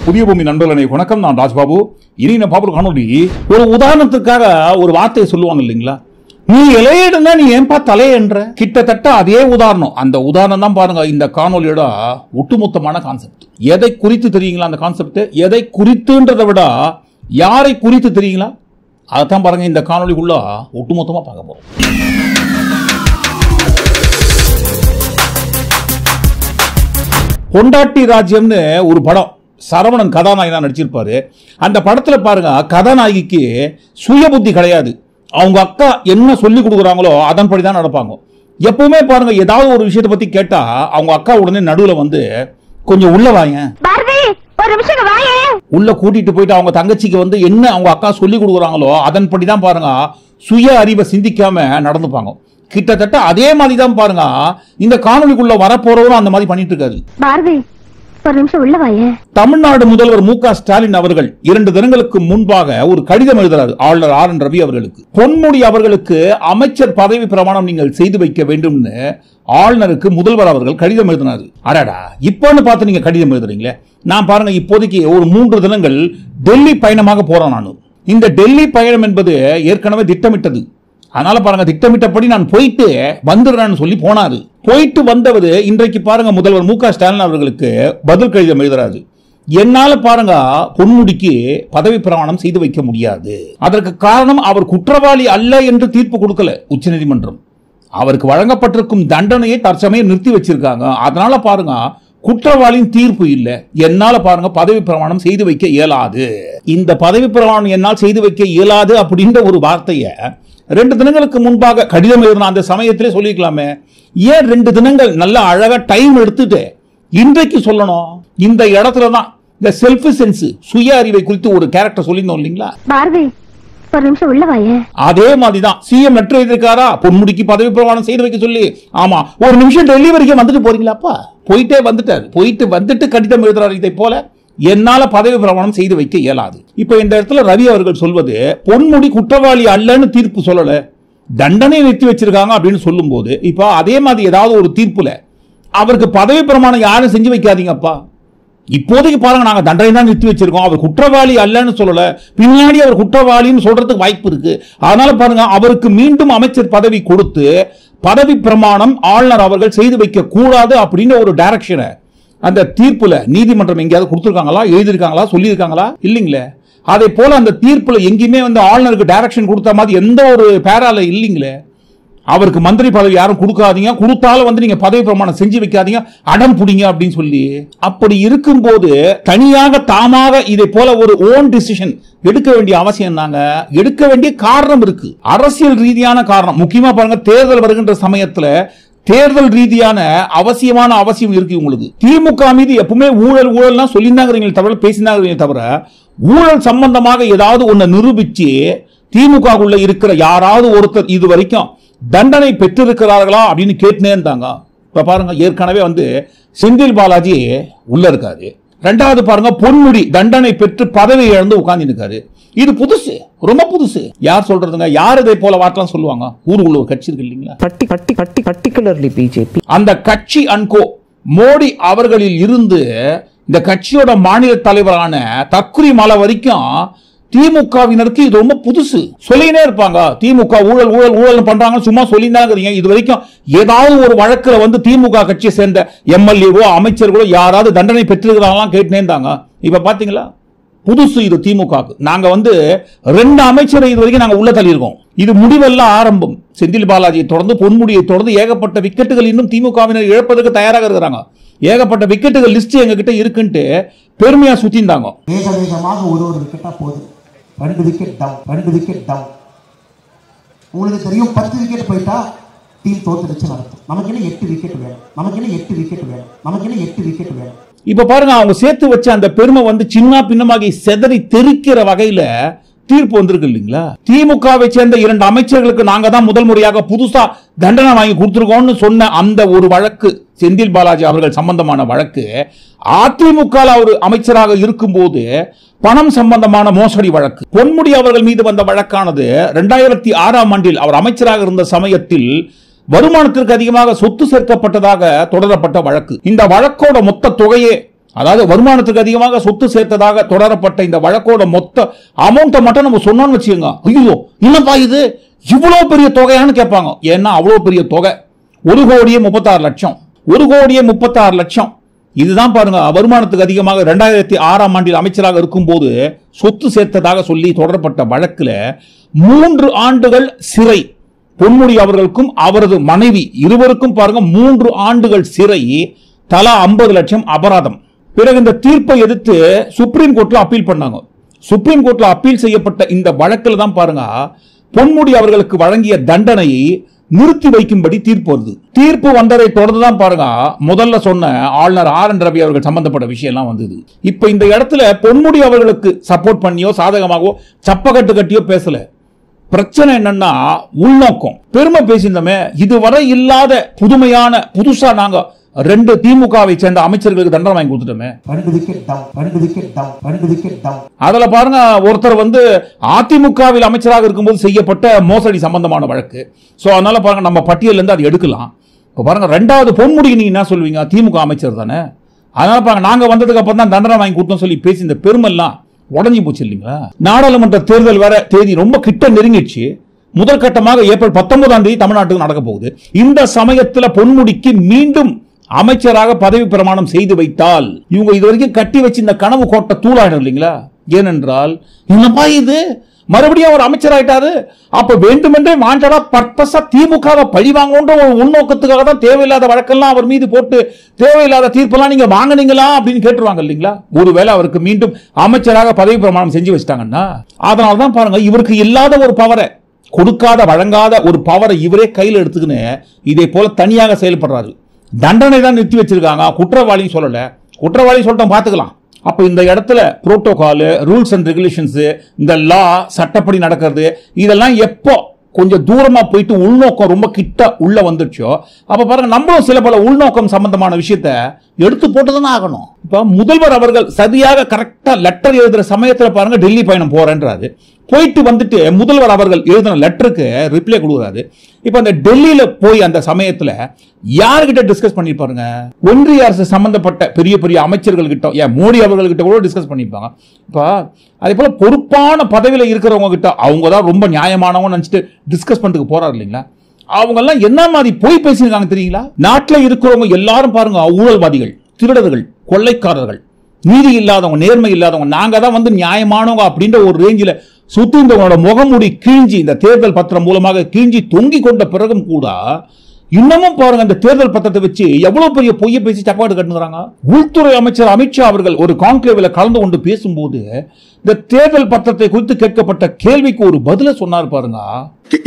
புதிய பூமி நண்பர்களே வணக்கம். நான் ராஜ்பாபு. இனி நான் பாபு காணொலி ஒரு உதாரணத்துக்காக ஒரு வார்த்தையை சொல்லுவாங்க இல்லைங்களா, நீ இலையிடுனா நீ ஏன்பா தலையன்ற. கிட்டத்தட்ட அதே உதாரணம். அந்த உதாரணம் தான் பாருங்க இந்த காணொலியோட ஒட்டுமொத்தமான கான்செப்ட். எதை குறித்து தெரியுங்களா அந்த கான்செப்ட்? எதை குறித்துன்றதை விட யாரை குறித்து தெரியுங்களா, அதைத்தான் பாருங்க இந்த காணொலிக்குள்ள ஒட்டுமொத்தமா பார்க்க போறோம். பொண்டாட்டி ராஜ்யம்னு ஒரு படம், சரவணன் கதாநாயகனா நடிச்சிருப்பாரு. அந்த படத்துல பாருங்க, கதாநாயகிக்கு சுய புத்தி கிடையாது. அவங்க அக்கா என்ன சொல்லி கொடுக்குறாங்களோ அதன்படி தான் நடப்பாங்க. எப்பவுமே பாருங்க, ஏதாவது ஒரு விஷயத்தை பத்தி கேட்டா அவங்க அக்கா உடனே நடுவுல வந்து கொஞ்சம் உள்ள வாங்க, உள்ள கூட்டிட்டு போயிட்டு அவங்க தங்கச்சிக்கு வந்து என்ன அவங்க அக்கா சொல்லி கொடுக்குறாங்களோ அதன்படி தான் பாருங்க சுய அறிவை சிந்திக்காம நடந்துப்பாங்க. கிட்டத்தட்ட அதே மாதிரி தான் பாருங்க இந்த காணொலிக்குள்ள வரப்போறவரும் அந்த மாதிரி பண்ணிட்டு இருக்காரு. தமிழ்நாடு முதல்வர் மு.க. ஸ்டாலின் அவர்கள் 2 தினங்களுக்கு முன்பாக ஒரு கடிதம் எழுதுறாரு ஆளுநர் ஆர் என் ரவி அவர்களுக்கு. பொன்முடி அவர்களுக்கு அமைச்சர் பதவி பிரமாணம் நீங்கள் செய்து வைக்க வேண்டும்னு ஆளுநருக்கு முதல்வர் அவர்கள் கடிதம் எழுதினாரு. அடாடா, இப்பன்னு பார்த்து நீங்க கடிதம் எழுதுறீங்களே. நான் பாருங்க இப்போதைக்கு ஒரு 3 தினங்கள் டெல்லி பயணமாக போறேன். நான் இந்த டெல்லி பயணம் என்பது ஏற்கனவே திட்டமிட்டது. அதனால பாருங்க, திட்டமிட்டபடி நான் போயிட்டு வந்துடுறேன்னு சொல்லி போனாரு. போயிட்டு வந்தவர் இன்றைக்கு பாருங்க முதல்வர் மு.க. ஸ்டாலின் அவர்களுக்கு பதில் கடிதம் எழுதுறாரு. என்னால பாருங்க பொன்முடிக்கு பதவி பிரமாணம் செய்து வைக்க முடியாது. அதற்கு காரணம் அவர் குற்றவாளி அல்ல என்று தீர்ப்பு கொடுக்கல உச்சநீதிமன்றம். அவருக்கு வழங்கப்பட்டிருக்கும் தண்டனையை தற்சமயம் நிறுத்தி வச்சிருக்காங்க. அதனால பாருங்க குற்றவாளியின் தீர்ப்பு இல்ல, என்னால பாருங்க பதவி பிரமாணம் செய்து வைக்க இயலாது. இந்த பதவி பிரமாணம் என்னால் செய்து வைக்க இயலாது அப்படின்ற ஒரு வார்த்தையை 2 தினங்களுக்கு முன்பாக கடிதம் எழுதின அந்த சமயத்திலே சொல்லிக்கலாமே. ஏன் 2 தினங்கள் நல்ல அழகா டைம் எடுத்துட்டு இன்றைக்கு சொல்லணும்? இந்த இடத்துல தான் இந்த செல்ஃப் சென்ஸ், சுய அறிவை குறித்து ஒரு கேரக்டர் சொல்லியிருந்தோம் இல்லைங்களா. அதே மாதிரிதான் சிஎம் லெட்டர் எழுதிருக்காரா பொன்முடிக்கு பதவி பிரமாணம் செய்து வைக்க சொல்லி. ஆமா, ஒரு நிமிஷம் டெல்லி வரைக்கும் வந்துட்டு போறீங்களாப்பா? போயிட்டே வந்துட்டாரு. போயிட்டு வந்துட்டு கடிதம் எழுதுறாரு இதை போல, என்னால பதவி பிரமாணம் செய்து வைக்க இயலாது. இப்ப இந்த இடத்துல ரவி அவர்கள் சொல்வது, பொன்முடி குற்றவாளி அல்லன்னு தீர்ப்பு சொல்லல, தண்டனை நிறுத்தி வச்சிருக்காங்க அப்படின்னு சொல்லும் போது, இப்ப அதே மாதிரி ஏதாவது ஒரு தீர்ப்புல அவருக்கு பதவி பிரமாணம் யாரும் செஞ்சு வைக்காதீங்கப்பா, இப்போதைக்கு பாருங்க நாங்க தண்டனை தான் நிறுத்தி வச்சிருக்கோம், அவர் குற்றவாளி அல்லன்னு சொல்லல, பின்னாடி அவர் குற்றவாளின்னு சொல்றதுக்கு வாய்ப்பு இருக்கு. அதனால பாருங்க அவருக்கு மீண்டும் அமைச்சர் பதவி கொடுத்து பதவி பிரமாணம் ஆளுநர் அவர்கள் செய்து வைக்க கூடாது அப்படின்னு ஒரு டைரக்ஷனை அந்த தீர்ப்புல நீதிமன்றம் எங்கேயாவது கொடுத்திருக்காங்களா, எழுதியிருக்காங்களா, சொல்லியிருக்காங்களா? இல்லைங்களே. அதே போல அந்த தீர்ப்புல எங்கேயுமே வந்து ஆளுநருக்கு டைரக்ஷன் கொடுத்த மாதிரி எந்த ஒரு பேரால இல்லைங்களே. அவருக்கு மந்திரி பதவி யாரும் கொடுக்காதீங்க, கொடுத்தாலும் வந்து நீங்க பதவி பிரமாணம் செஞ்சு வைக்காதீங்க, அடம் புடிங்க அப்படின்னு சொல்லி. அப்படி இருக்கும்போது தனியாக தாமாக இதை போல ஒரு ஓன் டிசிஷன் எடுக்க வேண்டிய அவசியம் நாங்க எடுக்க வேண்டிய காரணம் இருக்கு, அரசியல் ரீதியான காரணம். முக்கியமா பாருங்க, தேர்தல் வருகின்ற சமயத்துல தேர்தல் ரீதியான அவசியம் இருக்கு உங்களுக்கு. திமுக மீது எப்பவுமே ஊழல் சொல்லியிருந்தாங்க தவிர, பேசினாங்க தவிர, ஊழல் சம்பந்தமாக ஏதாவது ஒண்ணு நிரூபிச்சு திமுக உள்ள இருக்கிற யாராவது ஒருத்தர் இது வரைக்கும் தண்டனை பெற்றிருக்கிறார்களா அப்படின்னு கேட்டுனே இருந்தாங்க. இப்ப பாருங்க, ஏற்கனவே வந்து செந்தில் பாலாஜி உள்ள இருக்காரு. 2வது பாருங்க, பொன்முடி தண்டனை பெற்று பதவி இழந்து உட்கார்ந்து இருக்காரு. இது புதுசு, ரொம்ப புதுசு. யார் சொல்றதுங்க? யார் இதை போல வார்த்தைலாம் சொல்லுவாங்க? ஊருக்குள்ள ஒரு கட்சி இருக்கு இல்லீங்களா, பர்டிகுலர்லி பிஜேபி. அந்த கட்சி அன்கோ மோடி அவர்களில் இருந்து இந்த கட்சியோட மாநில தலைவரான தக்குரி மலை வரைக்கும் திமுகவினருக்கு இது ரொம்ப புதுசு. சொல்லினே இருப்பாங்க திமுக ஊழல் ஊழல் ஊழல் பண்றாங்க, சும்மா சொல்லியிருந்தாங்க. இது வரைக்கும் ஏதாவது ஒரு வழக்குல வந்து திமுக கட்சியை சேர்ந்த எம்எல்ஏவோ அமைச்சர்களோ யாராவது தண்டனை பெற்றிருக்கிறாங்களா கேட்டுனே இருந்தாங்க. இப்ப பாத்தீங்களா, புதுசு இது திமுகவுக்கு. நாங்க வந்து 2 அமைச்சரை இது வரைக்கும் நாங்க உள்ள தள்ளியிருக்கோம். இது முடிவெல்லாம் ஆரம்பம். செந்தில் பாலாஜியை தொடர்ந்து பொன்முடியை தொடர்ந்து ஏகப்பட்ட விக்கெட்டுகள் இன்னும் திமுகவினர் இழப்பதற்கு தயாராக இருக்கிறாங்க. ஏகப்பட்ட விக்கெட்டுகள் லிஸ்ட் எங்க கிட்ட இருக்குன்ட்டு பெருமையா சுத்திந்தாங்க. வேகமாக ஒரு விக்கெட்டா போகுது, 2 விக்கெட் டவுன். உங்களுக்கு தெரியும் 10 விக்கெட் போயிட்டா டீம் தோத்துடுச்சு நடத்தும். நமக்கு என்ன 8 விக்கெட் வேணும். இப்ப பாருங்க, அவங்க சேர்த்து வச்ச அந்த பெருமை வந்து சின்ன பின்னமாகி செதறி தெரிக்கிற வகையில தீர்ப்பு வந்திருக்கு இல்லீங்களா. திமுகவை சேர்ந்த 2 அமைச்சர்களுக்கு நாங்க தான் முதல் முறையாக புதுசா தண்டனை வாங்கி கொடுத்திருக்கோம்னு சொன்ன அந்த ஒரு வழக்கு, செந்தில் பாலாஜி அவர்கள் சம்பந்தமான வழக்கு, அதிமுக அவர் அமைச்சராக இருக்கும் போது பணம் சம்பந்தமான மோசடி வழக்கு. பொன்முடி அவர்கள் மீது வந்த வழக்கானது 2006ஆம் ஆண்டில் அவர் அமைச்சராக இருந்த சமயத்தில் வருமானத்திற்கு அதிகமாக சொத்து சேர்க்கப்பட்டதாக தொடரப்பட்ட வழக்கு. இந்த வழக்கோட மொத்த தொகையே அதாவது வருமானத்துக்கு அதிகமாக சொத்து சேர்த்ததாக தொடரப்பட்ட இந்த வழக்கோட மொத்த அமௌண்ட்டை மட்டும் நம்ம சொன்னோம்னு வச்சுக்கோங்க, ஐயோ என்னப்பா இது இவ்வளவு பெரிய தொகையான்னு கேட்பாங்க. ஏன்னா அவ்வளவு பெரிய தொகை 1,36,00,000 1,36,00,000. இதுதான் பாருங்க வருமானத்துக்கு அதிகமாக 2006ஆம் ஆண்டில் அமைச்சராக இருக்கும்போது சொத்து சேர்த்ததாக சொல்லி தொடரப்பட்ட வழக்கில் 3 ஆண்டுகள் சிறை. பொன்முடி அவர்களுக்கும் அவரது மனைவி இருவருக்கும் பாருங்க 3 ஆண்டுகள் சிறை, தலா 50 லட்சம் அபராதம். பிறகு இந்த தீர்ப்பை எதிர்த்து சுப்ரீம் கோர்ட்ல அப்பீல் பண்ணாங்க. சுப்ரீம் கோர்ட்ல அப்பீல் செய்யப்பட்ட இந்த வழக்கில் தான் பாருங்க பொன்முடி அவர்களுக்கு வழங்கிய தண்டனையை நிறுத்தி வைக்கும்படி தீர்ப்பு வருது. தீர்ப்பு வந்ததை தொடர்ந்துதான் பாருங்க முதல்ல சொன்ன ஆளுநர் RN ரவி அவர்கள் சம்பந்தப்பட்ட விஷயம் எல்லாம் வந்தது. இப்ப இந்த இடத்துல பொன்முடி அவர்களுக்கு சப்போர்ட் பண்ணியோ சாதகமாகவோ சப்பக்கட்டு கட்டியோ பேசல. பிரச்சனை என்னன்னா உள்நோக்கம். பெருமை பேசியிருந்தோமே, இதுவரை இல்லாத புதுமையான புதுசா நாங்க 2 திமுகவை சேர்ந்த அமைச்சர்களுக்கு தண்டனை வாங்கி கொடுத்துட்டோமே. அதுல பாருங்க ஒருத்தர் வந்து அதிமுகவில் அமைச்சராக இருக்கும்போது செய்யப்பட்ட மோசடி சம்பந்தமான வழக்கு. சோ அதனால பாருங்க நம்ம பட்டியல இருந்து அதை எடுக்கலாம். இப்ப பாருங்க 2வது பொன்முடி நீங்க என்ன சொல்வீங்க, திமுக அமைச்சர் தானே, அதனால பாருங்க நாங்க வந்ததுக்கு அப்புறம் தான் தண்டனை வாங்கி கொடுத்தோம் சொல்லி பேசி இந்த பெருமெல்லாம் உடஞ்சி போச்சு இல்லைங்களா. நாடாளுமன்ற தேர்தல் வேற தேதி ரொம்ப கிட்ட நெருங்கிடுச்சு. முதல் கட்டமாக ஏப்ரல் 19ஆம் தேதி தமிழ்நாட்டுக்கு நடக்க போகுது. இந்த சமயத்தில் பொன்முடிக்கு மீண்டும் அமைச்சராக பதவி பிரமாணம் செய்து வைத்தால் இவங்க இதுவரைக்கும் கட்டி வச்சு இந்த கனவு கோட்டை தூளாயிடும் இல்லைங்களா. ஏனென்றால் என்னப்பா இது மறுபடியும் அவர் அமைச்சர் ஆயிட்டாரு, அப்ப வேண்டுமென்றே வாண்டடா பர்பஸா திமுகவை பழி வாங்கன்ற ஒரு உள்நோக்கத்துக்காக தான் தேவையில்லாத வழக்கெல்லாம் அவர் மீது போட்டு தேவையில்லாத தீர்ப்பெல்லாம் நீங்க வாங்கினீங்களா அப்படின்னு கேட்டுருவாங்க இல்லைங்களா. ஒருவேளை அவருக்கு மீண்டும் அமைச்சராக பதவி பிரமாணம் செஞ்சு வச்சிட்டாங்கன்னா அதனால்தான் பாருங்க இவருக்கு இல்லாத ஒரு பவரை கொடுக்காத வழங்காத ஒரு பவரை இவரே கையில் எடுத்துக்கின்னு இதே போல தனியாக செயல்படுறாரு. தண்டனை தான் நிறுத்தி வச்சிருக்காங்க, குற்றவாளி சொல்லல. குற்றவாளி சொல்லிட்டோம் பார்த்துக்கலாம். அப்ப இந்த இடத்துல புரோட்டோகால், ரூல்ஸ் அண்ட் ரெகுலேஷன்ஸ், இந்த லா சட்டப்படி நடக்கிறது இதெல்லாம் எப்போ கொஞ்சம் தூரமா போயிட்டு உள்நோக்கம் ரொம்ப கிட்ட உள்ள வந்துடுச்சோ அப்ப பாருங்க நம்மளும் சில பல உள்நோக்கம் சம்பந்தமான விஷயத்த எடுத்து போட்டுதான் ஆகணும். இப்ப முதல்வர் அவர்கள் சரியாக கரெக்டா லெட்டர் எழுதுற சமயத்துல பாருங்க டெல்லி பயணம் போறேன்றாரு. போயிட்டு வந்துட்டு முதல்வர் அவர்கள் எழுதின லெட்டருக்கு ரிப்ளை கொடுக்குறாரு. இப்ப அந்த டெல்லியில போய் அந்த சமயத்துல யார்கிட்ட டிஸ்கஸ் பண்ணிருப்பாருங்க, ஒன்றிய அரசு சம்பந்தப்பட்ட பெரிய பெரிய அமைச்சர்கள் கிட்ட, ஏன் மோடி அவர்கள்கிட்ட கூட டிஸ்கஸ் பண்ணிருப்பாங்க. இப்ப அதே போல பொறுப்பான பதவியில இருக்கிறவங்க கிட்ட அவங்க தான் ரொம்ப நியாயமானவங்க நினைச்சிட்டு டிஸ்கஸ் பண்றதுக்கு போறாரு இல்லைங்களா. அவங்க எல்லாம் என்ன மாதிரி போய் பேசியிருக்காங்க தெரியுங்களா. நாட்டில் இருக்கிறவங்க எல்லாரும் பாருங்க ஊழல்வாதிகள், திருடர்கள், கொள்ளைக்காரர்கள், நீதி இல்லாதவங்க, நேர்மை இல்லாதவங்க, நாங்க தான் வந்து நியாயமானவங்க அப்படின்ற ஒரு ரேஞ்சில சுத்தி இந்த முகமுடி கீழ்ஞ்சி இந்த தேர்தல் பத்திரம் மூலமாக கீழ்ஞ்சி தொங்கி கொண்ட பிறகும் கூட இன்னமும் பாருங்க இந்த தேர்தல் பத்திரத்தை வச்சு எவ்வளவு பெரிய பொய்ய பேசி சப்பாடு கட்டுறாங்க. உள்துறை அமைச்சர் அமித்ஷா அவர்கள் ஒரு கான்க்ளேவ்ல கலந்து கொண்டு பேசும்போது இந்த தேர்தல் பத்திரத்தை குறித்து கேட்கப்பட்ட கேள்விக்கு ஒரு பதில சொன்னார் பாருங்க.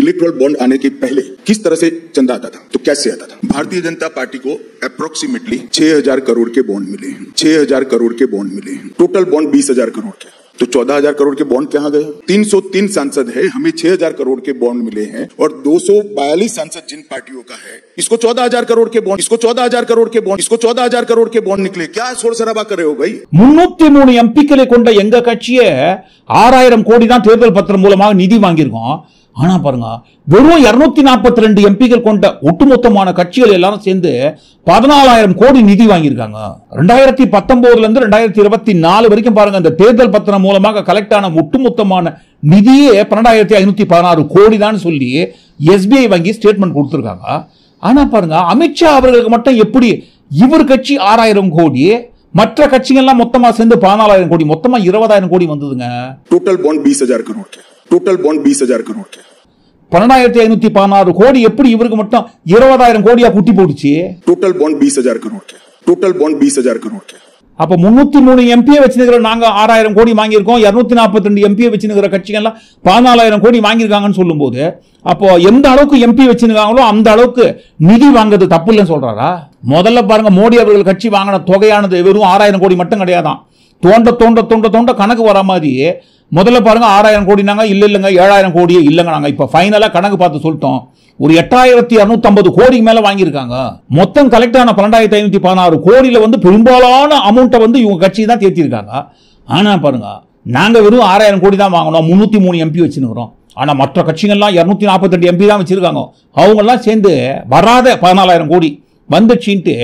इलेक्टोरल बॉन्ड आने के पहले किस तरह से चंदा आता था, तो कैसे आता था। भारतीय जनता पार्टी को अप्रोक्सीमेटली 6,000 करोड़ के बॉन्ड मिले हैं, 6,000 करोड़ के बॉन्ड मिले हैं। टोटल बॉन्ड 20,000 करोड़ के, तो 14,000 करोड़ के बॉन्ड कहां गए। 303 सांसद है, हमें 6,000 करोड़ के बॉन्ड मिले हैं और 242 सांसद जिन पार्टियों का है इसको 14,000 करोड़ के बॉन्ड, इसको 14,000 करोड़ के बॉन्ड, इसको 14,000 करोड़ के बॉन्ड निकले। क्या शोर शराबा कर रहे हो भाई। 303 எம்பிக்களை கொண்ட எங்க கட்சியே 6,000 கோடி தான் தேர்தல் பத்திரம் மூலமாக நிதி வாங்கியிருக்கோம். ஆனா பாருங்க வெறும் 242 எம்பிக்கள் கொண்ட ஒட்டுமொத்தமான கட்சிகள் எல்லாரும் சேர்ந்து 14,000 கோடி நிதி வாங்கியிருக்காங்க. 2019 இருந்து 2024 வரைக்கும் பாருங்க இந்த தேர்தல் பத்திரம் மூலமாக கலெக்ட் ஆன ஒட்டுமொத்தமான நிதியே 12,516 கோடி தான் சொல்லி SBI வங்கி ஸ்டேட்மெண்ட் கொடுத்திருக்காங்க. ஆனா பாருங்க அமித்ஷா அவர்களுக்கு மட்டும் எப்படி இவர் கட்சி 6,000 கோடி, மற்ற கட்சிகள்லாம் மொத்தமா சேர்ந்து 14,000 கோடி, மொத்தமா 20,000 கோடி வந்ததுங்க. टोटल बॉन्ड 20,000 करोड़ के, टोटल बॉन्ड 20,000 करोड़ के, 12,516 கோடி எப்படி இவருக்கு மட்டும் 20,000 கோடியா குட்டி போடுச்சு. टोटल बॉन्ड 20,000 करोड़ के, टोटल बॉन्ड 20,000 करोड़ के. அப்ப 303 எம்பியை வச்சிருக்கிற நாங்க 6,000 கோடி வாங்கியிருக்கோம், 242 எம்பியை வச்சிருக்கிற கட்சிகள்லாம் 14,000 கோடி வாங்கியிருக்காங்கன்னு சொல்லும் போது அப்போ எந்த அளவுக்கு எம்பி வச்சிருக்காங்களோ அந்த அளவுக்கு நிதி வாங்குறது தப்பு இல்லைன்னு சொல்றாரா. முதல்ல பாருங்க மோடி அவர்கள் கட்சி வாங்கின தொகையானது வெறும் 6,000 கோடி மட்டும் கிடையாதான். தோண்ட தோண்ட தோண்ட தோண்ட கணக்கு வர மாதிரி முதல்ல பாருங்க 6,000 கோடி நாங்க இல்லங்க 7,000 கோடியே இல்லங்க நாங்க இப்ப ஃபைனலா கணக்கு பார்த்து சொல்லிட்டோம் ஒரு 8,250 கோடிக்கு மேல வாங்கியிருக்காங்க. மொத்தம் கலெக்ட் ஆன 12,516 கோடியில வந்து பெரும்பாலான அமௌண்ட்டை வந்து இவங்க கட்சி தான் தேர்த்திருக்காங்க. ஆனா பாருங்க நாங்க வெறும் 6,000 கோடி தான் வாங்கணும், 303 எம்பி வச்சுருக்கிறோம். ஆனா மற்ற கட்சிகள்லாம் 242 எம்பி தான் வச்சிருக்காங்க. அவங்க எல்லாம் சேர்ந்து வராத 14,000 கோடி வந்துச்சுட்டு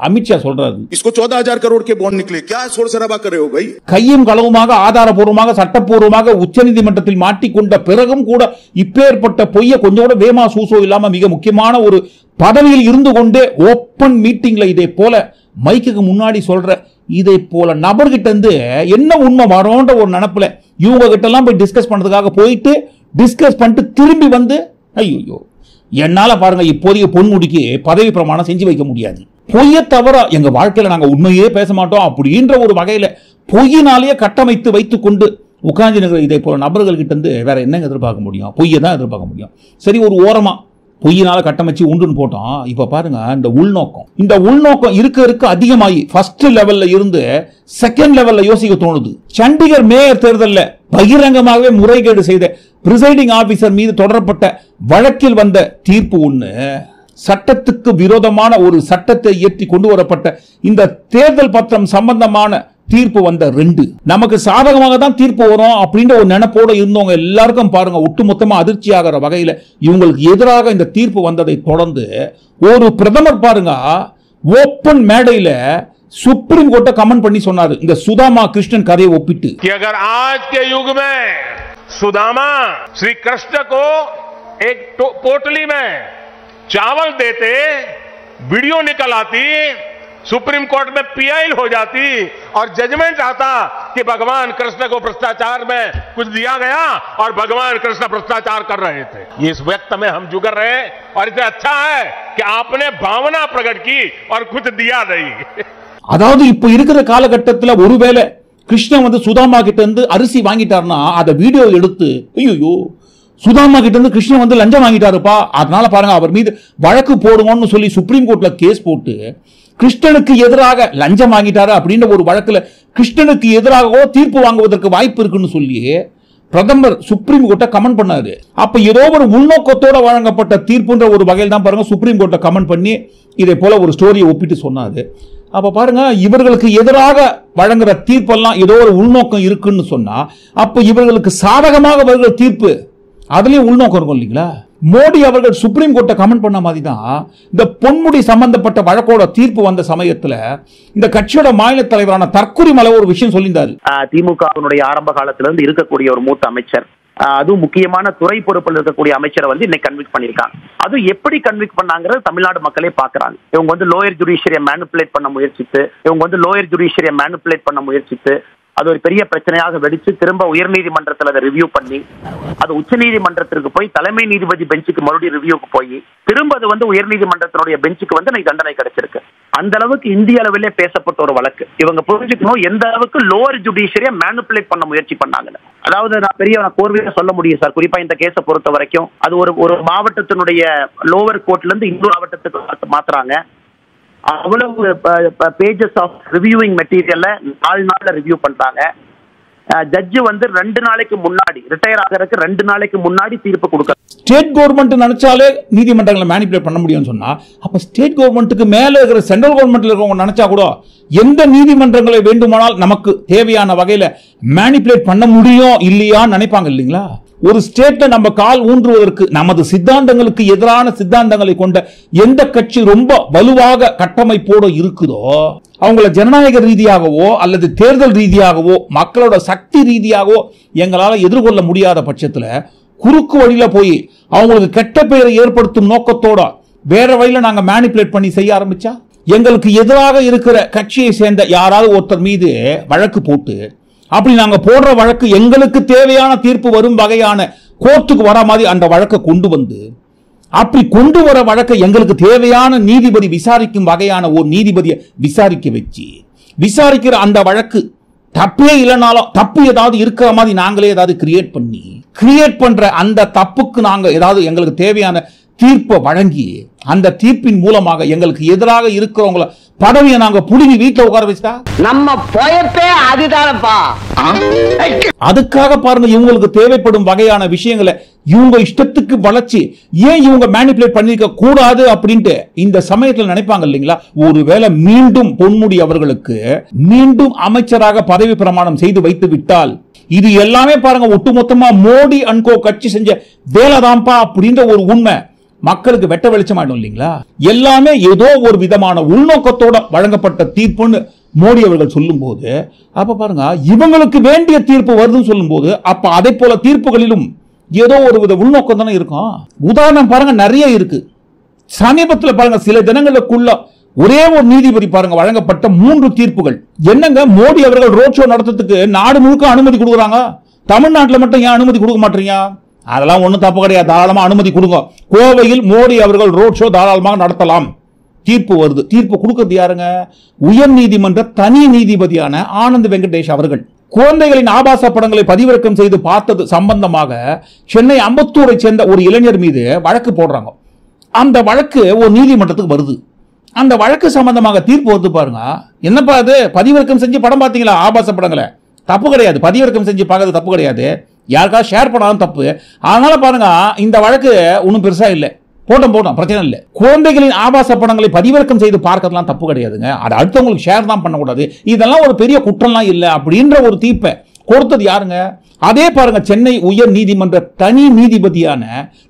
அமித்ஷா சொல்றாரு. इसको 14,000 करोड़ के बॉन्ड निकले, क्या शोर शराबा कर रहे हो भाई? கையும் களவுமாக ஆதாரபூர்வமாக சட்டப்பூர்வமாக உச்சநீதிமன்றத்தில் மாட்டிக்கொண்ட பிறகும் கூட இப்பேற்பட்ட பொய்ய கொஞ்சம் கூட வேமா சூசோ இல்லாம மிக முக்கியமான ஒரு பதவியில் இருந்து கொண்டே ஓப்பன் மீட்டிங்ல இதே போல மைக்குக்கு முன்னாடி சொல்ற இதை போல நபர்கிட்ட இருந்து என்ன உண்மை வரோன்ற ஒரு நினைப்புல இவங்க கிட்ட எல்லாம் போய் டிஸ்கஸ் பண்றதுக்காக போயிட்டு டிஸ்கஸ் பண்ணிட்டு திரும்பி வந்து ஐயோ என்னால பாருங்க இப்போதைய பொன்முடிக்கு பதவி பிரமாணம் செஞ்சு வைக்க முடியாது. பொய்ய தவிர எங்க வாழ்க்கையில நாங்க உண்மையே பேச மாட்டோம் அப்படின்ற ஒரு வகையில பொய்யினாலேயே கட்டமைத்து வைத்துக் கொண்டு உட்கார்ந்து இருக்கிற இதே போல நபர்கள் கிட்ட இருந்து வேற என்னங்க எதிர்பார்க்க முடியும்? பொய்யை தான் எதிர்பார்க்க முடியும். சரி, ஒரு ஓரமா பொய்யினால கட்டமைச்சு உண்டுன்னு போட்டோம். இப்ப பாருங்க இந்த உள்நோக்கம் இருக்க அதிகமாகி ஃபர்ஸ்ட் லெவல்ல இருந்து செகண்ட் லெவல்ல யோசிக்க தோணுது. சண்டிகர் மேயர் தேர்தல்ல பகிரங்கமாகவே முறைகேடு செய்த பிரிசைடிங் ஆபீசர் மீது தொடரப்பட்ட வழக்கில் வந்த தீர்ப்பு ஒண்ணு, சட்டத்துக்கு விரோதமான ஒரு சட்டத்தை இயற்றி கொண்டு வரப்பட்ட இந்த தேர்தல் பத்திரம் சம்பந்தமான தீர்ப்பு வந்த 2 நமக்கு சாதகமாக தான் தீர்ப்பு வரும் அப்படின்ற ஒரு நினைப்போட இருந்தவங்க எல்லாருக்கும் பாருங்க ஒட்டுமொத்தமா அதிர்ச்சி ஆகிற வகையில இவங்களுக்கு எதிராக இந்த தீர்ப்பு வந்ததை தொடர்ந்து ஒரு பிரதமர் பாருங்க ஓப்பன் மேடையில सुप्रीम कोर्ट कमेंट பண்ணி சொன்னாரு இந்த सुदामा कृष्णन கதையை ஒப்பிட்டு कि अगर आज के युग में सुदामा श्री कृष्ण को एक पोटली में चावल देते, वीडियो निकल आती, सुप्रीम कोर्ट में पीआई हो जाती और जजमेंट आता कि भगवान कृष्ण को भ्रष्टाचार में कुछ दिया गया और भगवान कृष्ण भ्रष्टाचार कर रहे थे, ये इस व्यक्त में हम जुगर रहे और इसे अच्छा है कि आपने भावना प्रकट की और कुछ दिया नहीं. அதாவது இப்ப இருக்கிற காலகட்டத்தில் ஒருவேளை கிருஷ்ணன் வந்து சுதாமா கிட்ட இருந்து அரிசி வாங்கிட்டாருன்னா அதை வீடியோ எடுத்து ஐயோ சுதாமா கிட்ட இருந்து கிருஷ்ணன் வந்து லஞ்சம் வாங்கிட்டாருப்பா, அதனால பாருங்க அவர் மீது வழக்கு போடுவோம்னு சொல்லி சுப்ரீம் கோர்ட்ல கேஸ் போட்டு கிருஷ்ணனுக்கு எதிராக லஞ்சம் வாங்கிட்டாரு அப்படின்ற ஒரு வழக்குல கிருஷ்ணனுக்கு எதிராகவோ தீர்ப்பு வாங்குவதற்கு வாய்ப்பு இருக்குன்னு சொல்லி பிரதமர் சுப்ரீம் கோர்ட்டை கமெண்ட் பண்ணாரு. அப்ப ஏதோ ஒரு உள்நோக்கத்தோட வழங்கப்பட்ட தீர்ப்புன்ற ஒரு வகையில் தான் பாருங்க சுப்ரீம் கோர்ட்டை கமெண்ட் பண்ணி இதே போல ஒரு ஸ்டோரியை ஒப்பிட்டு சொன்னாரு. அப்ப பாருங்க இவர்களுக்கு எதிராக வழங்குற தீர்ப்பெல்லாம் ஏதோ ஒரு உள்நோக்கம் இருக்குன்னு சொன்னா அப்ப இவர்களுக்கு சாதகமாக வருகிற தீர்ப்பு அதுலயும் உள்நோக்கம் இருக்கும் இல்லைங்களா? மோடி அவர்கள் சுப்ரீம் கோர்ட்டை கமெண்ட் பண்ண மாதிரி தான் இந்த பொன்முடி சம்பந்தப்பட்ட வழக்கோட தீர்ப்பு வந்த சமயத்துல இந்த கட்சியோட மாநில தலைவரான தற்கொலை மலை ஒரு விஷயம் சொல்லியிருந்தாரு. திமுகவினுடைய ஆரம்ப காலத்திலிருந்து இருக்கக்கூடிய ஒரு மூத்த அமைச்சர், அதுவும் முக்கியமான துறை பொறுப்பில் இருக்கக்கூடிய அமைச்சரை வந்து இன்னைக்கு கன்விக்ட் பண்ணிருக்காங்க. அது எப்படி கன்விக்ட் பண்ணாங்கிறது தமிழ்நாடு மக்களே பாக்குறாங்க. இவங்க வந்து லோயர் ஜுடிஷியரியை மேனிபுலேட் பண்ண முயற்சித்து அது ஒரு பெரிய பிரச்சனையாக வெடிச்சு திரும்ப உயர்நீதிமன்றத்தில் அதை ரிவ்யூ பண்ணி அது உச்சநீதிமன்றத்திற்கு போய் தலைமை நீதிபதி பெஞ்சுக்கு மறுபடியும் ரிவ்யூக்கு போய் திரும்ப அது வந்து உயர்நீதிமன்றத்தினுடைய பெஞ்சுக்கு வந்து எனக்கு தண்டனை கிடைச்சிருக்கு. அந்த அளவுக்கு இந்திய அளவிலே பேசப்பட்ட ஒரு வழக்கு. இவங்க புரிஞ்சுக்கணும் எந்த அளவுக்கு லோவர் ஜுடிஷியரியை மேனிபுலேட் பண்ண முயற்சி பண்ணாங்க. அதாவது நான் கோர்வையா சொல்ல முடியும் சார், குறிப்பா இந்த கேஸை பொறுத்த வரைக்கும் அது ஒரு மாவட்டத்தினுடைய லோவர் கோர்ட்ல இருந்து இன்னொரு மாவட்டத்துக்கு மாத்துறாங்க. அவ்வளவு பேஜஸ் ஆஃப் ரிவ்யூவிங் மெட்டீரியல்ல 4 நாள்ல ரிவ்யூ பண்றாங்க. ஜட்ஜ் வந்து 2 நாளைக்கு முன்னாடி ரிட்டையர் ஆகிறதுக்கு 2 நாளைக்கு முன்னாடி தீர்ப்பு கொடுக்க. ஸ்டேட் கவர்மெண்ட் நினைச்சாலே நீதிமன்றங்களை மேனிபுலேட் பண்ண முடியும்னு சொன்னா அப்ப ஸ்டேட் கவர்மெண்ட்டுக்கு மேல இருக்கிற சென்ட்ரல் கவர்மெண்ட்ல இருக்கவங்க நினைச்சா கூட எந்த நீதிமன்றங்களை வேண்டுமானால் நமக்கு தேவையான வகையில மேனிபுலேட் பண்ண முடியும் இல்லையான்னு நினைப்பாங்க இல்லைங்களா? ஒரு ஸ்டேட்டை நம்ம கால் ஊன்றுவதற்கு நமது சித்தாந்தங்களுக்கு எதிரான சித்தாந்தங்களை கொண்ட எந்த கட்சி ரொம்ப வலுவாக கட்டமைப்போடு இருக்குதோ அவங்கள ஜனநாயக ரீதியாகவோ அல்லது தேர்தல் ரீதியாகவோ மக்களோட சக்தி ரீதியாகவோ எங்களால எதிர்கொள்ள முடியாத பட்சத்துல குறுக்கு வழியில போய் அவங்களுக்கு கெட்ட பெயரை ஏற்படுத்தும் நோக்கத்தோட வேற வழியில நாங்க மேனிபுலேட் பண்ணி செய்ய ஆரம்பிச்சா எங்களுக்கு எதிராக இருக்கிற கட்சியை சேர்ந்த யாராவது ஒருத்தர் மீது வழக்கு போட்டு அப்படி நாங்க போடுற வழக்கு எங்களுக்கு தேவையான தீர்ப்பு வரும் வகையான கோர்ட்டுக்கு வர மாதிரி அந்த வழக்கை கொண்டு வந்து அப்படி கொண்டு வர வழக்கை எங்களுக்கு தேவையான நீதிபதி விசாரிக்கும் வகையான ஒரு நீதிபதியை விசாரிக்க வச்சு விசாரிக்கிற அந்த வழக்கு தப்பே இல்லைனாலும் தப்பு ஏதாவது இருக்கிற மாதிரி நாங்களே ஏதாவது கிரியேட் பண்ற அந்த தப்புக்கு நாங்க ஏதாவது எங்களுக்கு தேவையான தீர்ப்பை வழங்கி அந்த தீர்ப்பின் மூலமாக எங்களுக்கு எதிராக இருக்கிறவங்கள பதவியை நாங்க புடுங்கி வீட்டுல உட்கார வச்சா நம்ம போயப்பே அதுதானப்பா. அதுக்காக பாருங்க இவங்களுக்கு தேவைப்படும் வகையான விஷயங்களை இவங்க இஷ்டத்துக்கு வளர்ச்சி ஏன் இவங்க மேனிபுலேட் பண்ணிருக்க கூடாது அப்படின்ட்டு இந்த சமயத்தில் நினைப்பாங்க இல்லைங்களா? ஒருவேளை மீண்டும் பொன்முடி அவர்களுக்கு மீண்டும் அமைச்சராக பதவி பிரமாணம் செய்து வைத்து விட்டால் இது எல்லாமே பாருங்க ஒட்டுமொத்தமா மோடி அண்ட் கோ கட்சி செஞ்ச வேலைதான்ப்பா அப்படின்ற ஒரு உண்மை மக்களுக்கு வெட்ட வெளிச்சமாயிடும் இல்லைங்களா? எல்லாமே ஏதோ ஒரு விதமான உள்நோக்கத்தோட வழங்கப்பட்ட தீர்ப்புன்னு மோடி அவர்கள் சொல்லும் போது, அப்ப பாருங்க இவங்களுக்கு வேண்டிய தீர்ப்பு வருதுன்னு சொல்லும் போது, அப்ப அதை போல தீர்ப்புகளிலும் ஏதோ ஒரு வித உள்நோக்கம் தானே இருக்கும். உதாரணம் பாருங்க, நிறைய இருக்கு. சமீபத்தில் பாருங்க, சில தினங்களுக்குள்ள ஒரே ஒரு நீதிபதி பாருங்க வழங்கப்பட்ட 3 தீர்ப்புகள். என்னங்க, மோடி அவர்கள் ரோட் ஷோ நடத்துறதுக்கு நாடு முழுக்க அனுமதி கொடுக்குறாங்க, தமிழ்நாட்டில் மட்டும் ஏன் அனுமதி கொடுக்க மாட்டீங்க? அதெல்லாம் ஒன்றும் தப்பு கிடையாது, தாராளமா அனுமதி கொடுங்க. கோவையில் மோடி அவர்கள் ரோட் ஷோ தாராளமாக நடத்தலாம். தீர்ப்பு வருது. தீர்ப்பு கொடுக்கிறது யாருங்க? உயர் நீதிமன்ற தனி நீதிபதியான ஆனந்த் வெங்கடேஷ் அவர்கள். குழந்தைகளின் ஆபாச படங்களை பதிவிறக்கம் செய்து பார்த்தது சம்பந்தமாக சென்னை அம்பத்தூரை சேர்ந்த ஒரு இளைஞர் மீது வழக்கு போடுறாங்க. அந்த வழக்கு ஒரு நீதிமன்றத்துக்கு வருது. அந்த வழக்கு சம்பந்தமாக தீர்ப்பு வருது பாருங்க. என்னப்பா அது, பதிவிறக்கம் செஞ்சு படம் பார்த்தீங்களா ஆபாச படங்களை? தப்பு கிடையாது, பதிவிறக்கம் செஞ்சு பார்க்கறது தப்பு கிடையாது, யாருக்காவது ஷேர் பண்ணாலும் தப்பு. அதனால பாருங்க, இந்த வழக்கு ஒன்றும் பெருசா இல்லை, போட்டோம் பிரச்சனை இல்லை. குழந்தைகளின் ஆபாச படங்களை பதிவிறக்கம் செய்து பார்க்கறதுலாம் தப்பு கிடையாதுங்க, அது அடுத்தவங்களுக்கு ஷேர் தான் பண்ணக்கூடாது, இதெல்லாம் ஒரு பெரிய குற்றம்லாம் இல்லை அப்படின்ற ஒரு தீர்ப்பை கொடுத்தது யாருங்க? அதே பாருங்க, சென்னை உயர் நீதிமன்ற தனி நீதிபதியான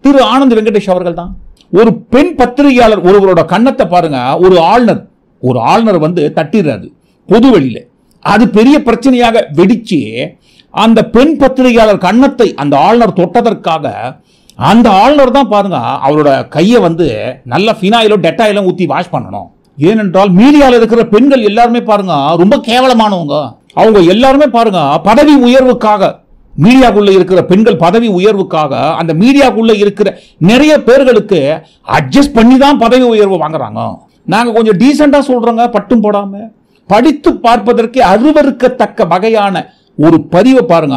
திரு ஆனந்த் வெங்கடேஷ் அவர்கள் தான். ஒரு பெண் பத்திரிகையாளர் ஒருவரோட கண்ணத்தை பாருங்க, ஒரு ஆளுநர் வந்து தட்டிடுறாரு பொது வெளியில. அது பெரிய பிரச்சனையாக வெடிச்சு அந்த பெண் பத்திரிகையாளர் கண்ணத்தை அந்த ஆளுநர் தொட்டதற்காக அந்த ஆளுநர் தான் பாருங்க அவரோட கையை வந்து நல்ல ஃபினாயிலோ டெட்டாயிலோ ஊத்தி வாஷ் பண்ணணும். ஏனென்றால் மீடியாவில் இருக்கிற பெண்கள் எல்லாருமே பாருங்க ரொம்ப கேவலமானவங்க. அவங்க எல்லாருமே பாருங்க பதவி உயர்வுக்காக, மீடியாக்குள்ள இருக்கிற பெண்கள் பதவி உயர்வுக்காக அந்த மீடியாக்குள்ள இருக்கிற நிறைய பேர்களுக்கு அட்ஜஸ்ட் பண்ணி தான் பதவி உயர்வு வாங்குறாங்க. நாங்க கொஞ்சம் டீசெண்டா சொல்றோங்க, பட்டும் போடாம. படித்து பார்ப்பதற்கு அருவருக்கத்தக்க வகையான ஒரு பதிவை பாருங்க,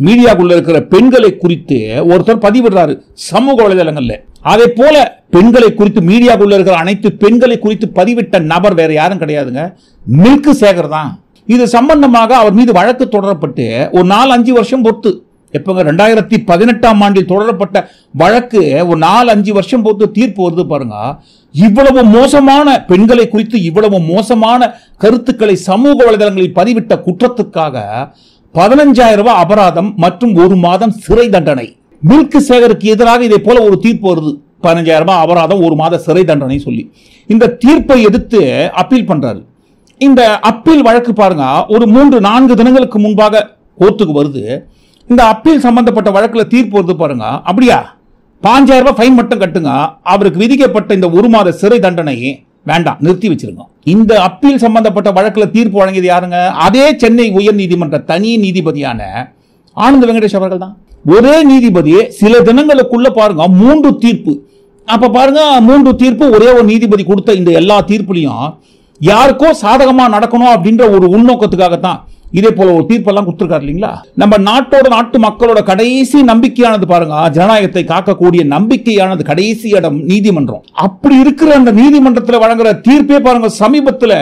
மீடியாக்குள்ள இருக்கிற பெண்களை குறித்து ஒருத்தர் பதிவிடுறாரு சமூக வலைதளங்கள்ல. அதே போல பெண்களை குறித்து மீடியாக்குள்ள இருக்கிற அனைத்து பெண்களை குறித்து பதிவிட்ட நபர் வேற யாரும் கிடையாதுங்க, மில்க் சேகர் தான். இது சம்பந்தமாக அவர் மீது வழக்கு தொடரப்பட்டு ஒரு 4-5 வருஷம் பொறுத்து, எப்பங்க 2018ஆம் ஆண்டில் தொடரப்பட்ட வழக்கு ஒரு 4-5 வருஷம் பொறுத்து தீர்ப்பு வருது பாருங்க. இவ்வளவு மோசமான பெண்களை குறித்து இவ்வளவு மோசமான கருத்துக்களை சமூக வலைதளங்களில் பதிவிட்ட குற்றத்துக்காக 15,000 ரூபாய் அபராதம் மற்றும் 1 மாதம் சிறை தண்டனை. மில்க் சேகருக்கு எதிராக இதே போல ஒரு தீர்ப்பு வருது, 15,000 ரூபாய் அபராதம் 1 மாத சிறை தண்டனை சொல்லி. இந்த தீர்ப்பை எதிர்த்து அப்பீல் பண்றாரு. இந்த அப்பீல் வழக்கு பாருங்க ஒரு 3-4 தினங்களுக்கு முன்பாக கோர்ட்டுக்கு வருது. இந்த அப்பீல் சம்பந்தப்பட்ட வழக்குல தீர்ப்பு வருது பாருங்க. அப்படியா, 5,000 ரூபாய் ஃபைன் மட்டும் கட்டுங்க, அவருக்கு விதிக்கப்பட்ட இந்த 1 மாத சிறை தண்டனை வேண்டாம், நிறுத்தி வச்சிருங்க. இந்த அப்பீல் சம்பந்தப்பட்ட வழக்குல தீர்ப்பு வழங்கியது யாருங்க? அதே சென்னை உயர் நீதிமன்ற தனி நீதிபதியான ஆனந்த் வெங்கடேஷ் அவர்கள் தான். ஒரே நீதிபதி சில தினங்களுக்குள்ள பாருங்க 3 தீர்ப்பு. அப்ப பாருங்க 3 தீர்ப்பு ஒரே ஒரு நீதிபதி கொடுத்த இந்த எல்லா தீர்ப்புலையும் யாருக்கோ சாதகமா நடக்கணும் அப்படின்ற ஒரு உள்நோக்கத்துக்காகத்தான் இதே போல ஒரு தீர்ப்பெல்லாம் கொடுத்திருக்காரு இல்லைங்களா? நம்ம நாட்டு மக்களோட கடைசி நம்பிக்கையானது பாருங்க, ஜனநாயகத்தை காக்கக்கூடிய நம்பிக்கையானது கடைசி இடம் நீதிமன்றம். அப்படி இருக்கிற அந்த நீதிமன்றத்தில் வழங்குற தீர்ப்பே பாருங்க சமீபத்தில்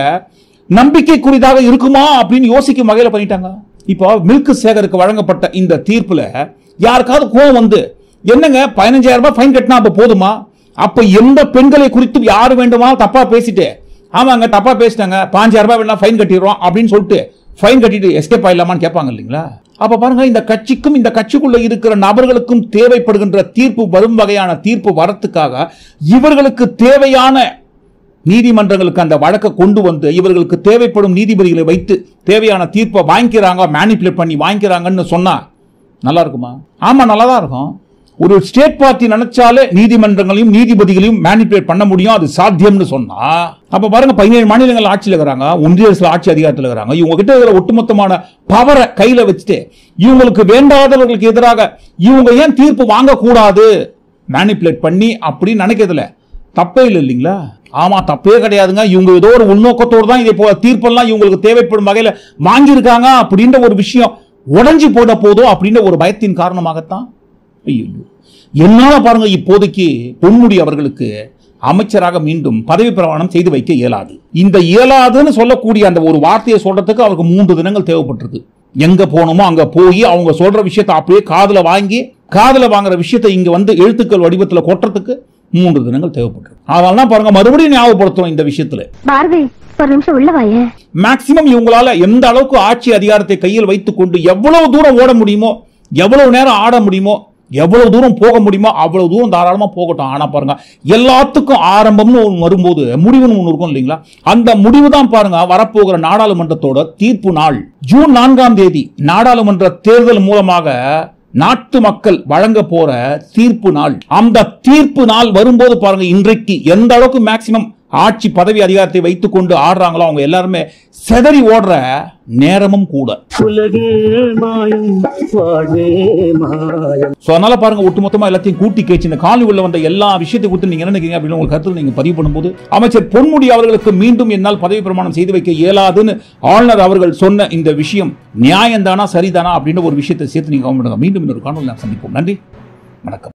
நம்பிக்கைக்குரியதாக இருக்குமா அப்படின்னு யோசிக்கும் வகையில பண்ணிட்டாங்க. இப்போ மில்க் சேகருக்கு வழங்கப்பட்ட இந்த தீர்ப்புல யாருக்காவது கோவம் வந்து, என்னங்க 15,000 ரூபாய் ஃபைன் கட்டினா அப்ப போதுமா? அப்ப எந்த பெண்களை குறித்து யாரு வேண்டுமா தப்பா பேசிட்டு, ஆமாங்க தப்பா பேசிட்டாங்க 5,000 ரூபாய் வேணா ஃபைன் கட்டிடுறோம் அப்படின்னு சொல்லிட்டு ஃபைன் கட்டிட்டு எஸ்கேப் ஆயிடலாமான்னு கேட்பாங்க இல்லைங்களா? அப்ப பாருங்க, இந்த கட்சிக்கும் இந்த கட்சிக்குள்ள இருக்கிற நபர்களுக்கும் தேவைப்படுகின்ற தீர்ப்பு வரும் வகையான தீர்ப்பு வரத்துக்காக இவர்களுக்கு தேவையான நீதிமன்றங்களுக்கு அந்த வழக்கை கொண்டு வந்து இவர்களுக்கு தேவைப்படும் நீதிபதிகளை வைத்து தேவையான தீர்ப்பை வாங்கிக்கிறாங்க, மேனிபுலேட் பண்ணி வாங்கிக்கிறாங்கன்னு சொன்னா நல்லா இருக்குமா? ஆமா, நல்லா தான் இருக்கும். ஒரு ஸ்டேட் பார்ட்டி நினைச்சாலே நீதிமன்றங்களையும் நீதிபதிகளையும் மேனிபுலேட் பண்ண முடியும், அது சாத்தியம்னு சொன்னா அப்ப பாருங்க 17 மாநிலங்கள் ஆட்சியில் இருக்கிறாங்க, ஒன்றிய அரசுல ஆட்சி அதிகாரத்தில் இருக்கிறாங்க. இவங்க கிட்ட இருக்கிற ஒட்டுமொத்தமான பவரை கையில வச்சுட்டு இவங்களுக்கு வேண்டாதவர்களுக்கு எதிராக இவங்க ஏன் தீர்ப்பு வாங்கக்கூடாது மேனிபுலேட் பண்ணி அப்படின்னு நினைக்கிறதுல தப்பே இல்லை இல்லைங்களா? ஆமா, தப்பே கிடையாதுங்க. இவங்க ஏதோ ஒரு உள்நோக்கத்தோடு தான் இதே போல தீர்ப்பெல்லாம் இவங்களுக்கு தேவைப்படும் வகையில வாங்கியிருக்காங்க அப்படின்ற ஒரு விஷயம் உடஞ்சி போட போதோ அப்படின்ற ஒரு பயத்தின் காரணமாகத்தான். என்னால பாருங்க இப்போதைக்கு பொன்முடி அவர்களுக்கு அமைச்சராக மீண்டும் பதவி பிரமாணம் செய்து வைக்க இயலாது. இந்த இயலாதுன்னு சொல்லக்கூடிய அந்த ஒரு வார்த்தையை சொல்றதுக்கு அவருக்கு 3 தினங்கள் தேவைப்பட்டிருக்கு. எங்க போனோமோ அங்க போய் அவங்க சொல்ற விஷயத்தை அப்படியே காதுல வாங்குற விஷயத்தை இங்க வந்து எழுத்துக்கள் வடிவத்தில் கொட்டுறதுக்கு 3 தினங்கள் தேவைப்பட்டிருக்கு. அதனால பாருங்க மறுபடியும் ஞாபகப்படுத்தும் இந்த விஷயத்துல மேக்சிமம் இவங்களால எந்த அளவுக்கு ஆட்சி அதிகாரத்தை கையில் வைத்துக் கொண்டு எவ்வளவு தூரம் ஓட முடியுமோ, எவ்வளவு நேரம் ஆட முடியுமோ எவ்வளவு தூரம் போக முடியுமோ அவ்வளவு தூரம் தாராளமா போகட்டும். ஆனா பாருங்க, எல்லாத்துக்கும் ஆரம்பம்னு ஒன்று வரும்போது முடிவுன்னு ஒன்று இருக்கும் இல்லைங்களா? அந்த முடிவு தான் பாருங்க வரப்போகிற நாடாளுமன்றத்தோட தீர்ப்பு நாள். ஜூன் 4ஆம் தேதி நாடாளுமன்ற தேர்தல் மூலமாக நாட்டு மக்கள் வழங்க போற தீர்ப்பு நாள். அந்த தீர்ப்பு நாள் வரும்போது பாருங்க, இன்றைக்கு எந்த அளவுக்கு மேக்சிமம் ஆட்சி பதவி அதிகாரத்தை வைத்துக் கொண்டு ஆடுறாங்களோ அவங்க எல்லாருமே செதறி ஓடுற நேரமும் கூட. அதனால பாருங்க, ஒட்டுமொத்தமா எல்லாத்தையும் கூட்டி கேச்சு இந்த காணொளி உள்ள வந்த எல்லா விஷயத்தை குறித்து நீங்க என்ன நினைக்கிறீங்க அப்படின்னு உங்க கருத்து நீங்க பதிவு பண்ணும்போது, அமைச்சர் பொன்முடி அவர்களுக்கு மீண்டும் என்னால் பதவி பிரமாணம் செய்து வைக்க இயலாதுன்னு ஆளுநர் அவர்கள் சொன்ன இந்த விஷயம் நியாயம்தானா சரிதானா அப்படின்னு ஒரு விஷயத்தை சேர்த்து நீங்க கவனிடுங்க. மீண்டும் இன்னொரு காணொளி நாம் சந்திப்போம். நன்றி, வணக்கம்.